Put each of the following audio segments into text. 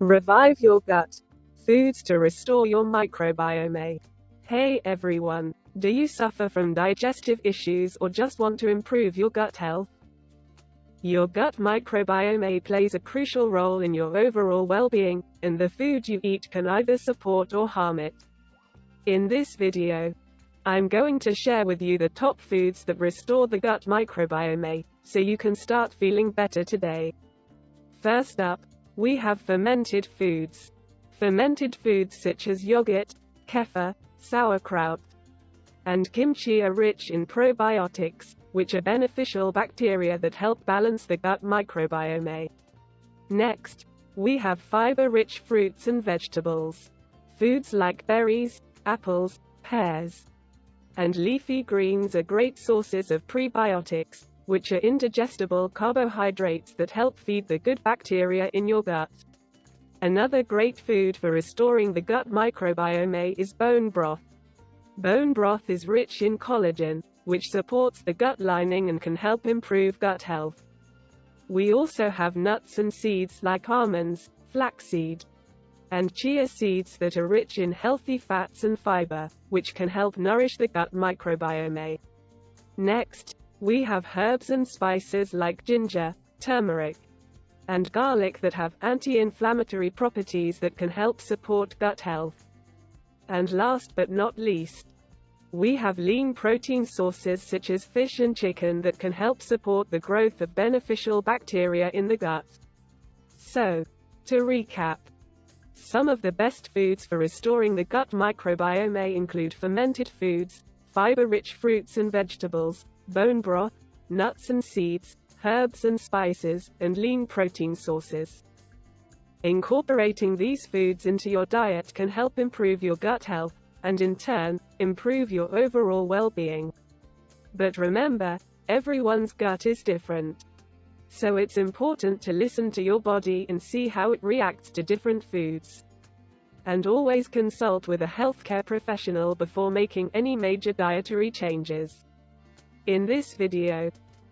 Revive your gut. Foods to restore your microbiome. Hey everyone, do you suffer from digestive issues or just want to improve your gut health? Your gut microbiome plays a crucial role in your overall well-being, and the food you eat can either support or harm it. In this video, I'm going to share with you the top foods that restore the gut microbiome, so you can start feeling better today. First up, we have fermented foods. Fermented foods such as yogurt, kefir, sauerkraut, and kimchi are rich in probiotics, which are beneficial bacteria that help balance the gut microbiome. Next, we have fiber-rich fruits and vegetables. Foods like berries, apples, pears, and leafy greens are great sources of prebiotics, which are indigestible carbohydrates that help feed the good bacteria in your gut. Another great food for restoring the gut microbiome is bone broth. Bone broth is rich in collagen, which supports the gut lining and can help improve gut health. We also have nuts and seeds like almonds, flaxseed, and chia seeds that are rich in healthy fats and fiber, which can help nourish the gut microbiome. Next, we have herbs and spices like ginger, turmeric, and garlic that have anti-inflammatory properties that can help support gut health. And last but not least, we have lean protein sources such as fish and chicken that can help support the growth of beneficial bacteria in the gut. So, to recap, some of the best foods for restoring the gut microbiome include fermented foods, fiber-rich fruits and vegetables, bone broth, nuts and seeds, herbs and spices, and lean protein sources. Incorporating these foods into your diet can help improve your gut health, and in turn, improve your overall well-being. But remember, everyone's gut is different. So it's important to listen to your body and see how it reacts to different foods. And always consult with a healthcare professional before making any major dietary changes. In this video,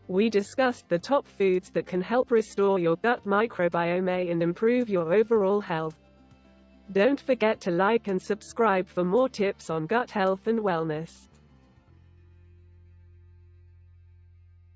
we discussed the top foods that can help restore your gut microbiome and improve your overall health. Don't forget to like and subscribe for more tips on gut health and wellness.